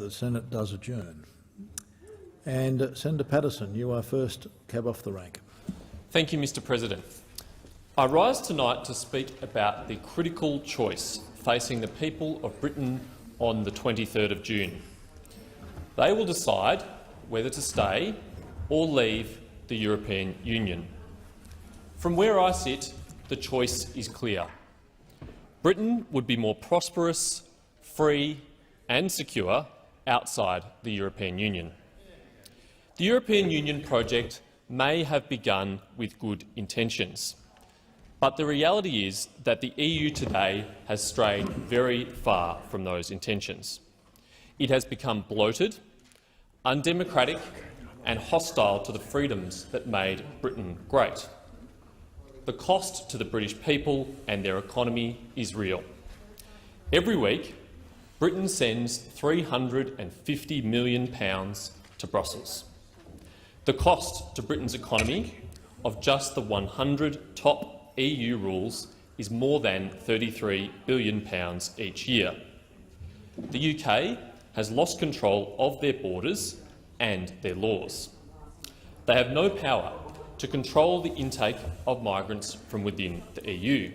the Senate does adjourn. And Senator Patterson, you are first cab off the rank. Thank you, Mr President. I rise tonight to speak about the critical choice facing the people of Britain on the 23rd of June. They will decide whether to stay or leave the European Union. From where I sit, the choice is clear. Britain would be more prosperous, free and secure outside the European Union. The European Union project may have begun with good intentions, but the reality is that the EU today has strayed very far from those intentions. It has become bloated, undemocratic and hostile to the freedoms that made Britain great. The cost to the British people and their economy is real. Every week, Britain sends £350 million to Brussels. The cost to Britain's economy of just the 100 top EU rules is more than £33 billion each year. The UK has lost control of their borders and their laws. They have no power to control the intake of migrants from within the EU.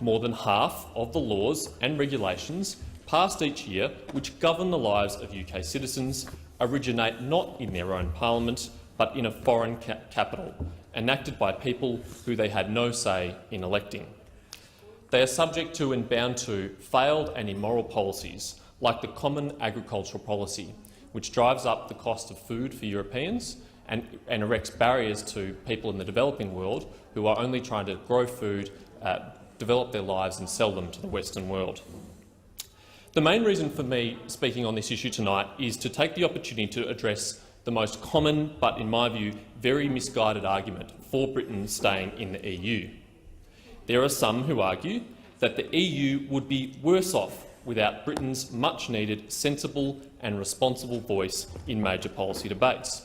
More than half of the laws and regulations passed each year which govern the lives of UK citizens originate not in their own parliament but in a foreign capital, enacted by people who they had no say in electing. They are subject to and bound to failed and immoral policies like the Common Agricultural Policy, which drives up the cost of food for Europeans and erects barriers to people in the developing world who are only trying to grow food, develop their lives and sell them to the Western world. The main reason for me speaking on this issue tonight is to take the opportunity to address the most common but, in my view, very misguided argument for Britain staying in the EU. There are some who argue that the EU would be worse off without Britain's much-needed sensible and responsible voice in major policy debates.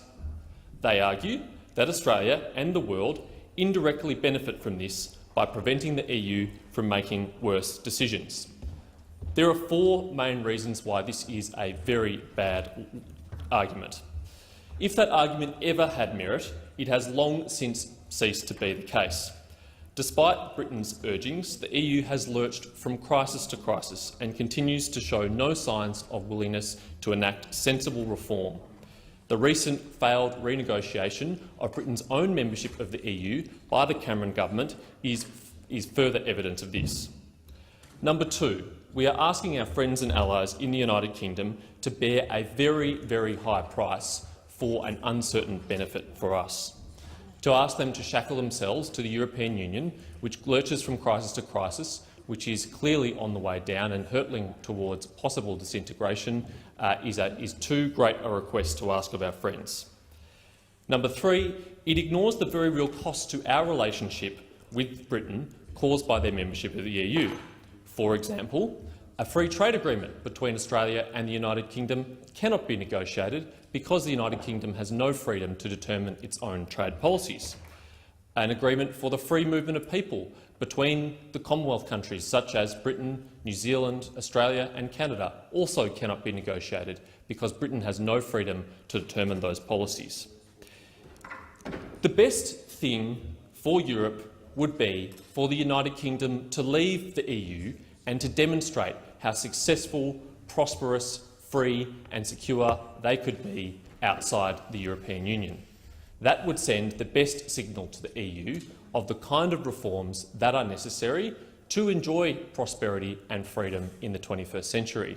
They argue that Australia and the world indirectly benefit from this by preventing the EU from making worse decisions. There are four main reasons why this is a very bad argument. If that argument ever had merit, it has long since ceased to be the case. Despite Britain's urgings, the EU has lurched from crisis to crisis and continues to show no signs of willingness to enact sensible reform. The recent failed renegotiation of Britain's own membership of the EU by the Cameron government is further evidence of this. Number two, we are asking our friends and allies in the United Kingdom to bear a very, very high price for an uncertain benefit for us. To ask them to shackle themselves to the European Union, which lurches from crisis to crisis, which is clearly on the way down and hurtling towards possible disintegration, is too great a request to ask of our friends. Number three, it ignores the very real cost to our relationship with Britain caused by their membership of the EU. For example, a free trade agreement between Australia and the United Kingdom cannot be negotiated because the United Kingdom has no freedom to determine its own trade policies. An agreement for the free movement of people between the Commonwealth countries such as Britain, New Zealand, Australia and Canada also cannot be negotiated because Britain has no freedom to determine those policies. The best thing for Europe would be for the United Kingdom to leave the EU and to demonstrate how successful, prosperous, free and secure they could be outside the European Union. That would send the best signal to the EU of the kind of reforms that are necessary to enjoy prosperity and freedom in the 21st century.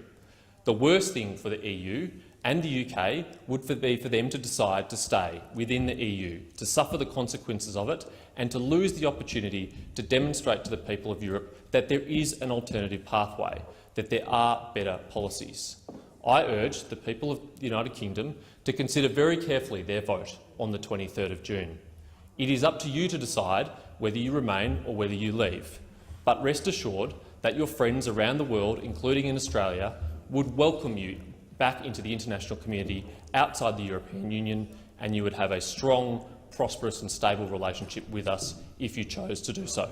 The worst thing for the EU and the UK would be for them to decide to stay within the EU, to suffer the consequences of it and to lose the opportunity to demonstrate to the people of Europe that there is an alternative pathway, that there are better policies. I urge the people of the United Kingdom to consider very carefully their vote on the 23rd of June. It is up to you to decide whether you remain or whether you leave. But rest assured that your friends around the world, including in Australia, would welcome you back into the international community outside the European Union, and you would have a strong, prosperous and stable relationship with us if you chose to do so.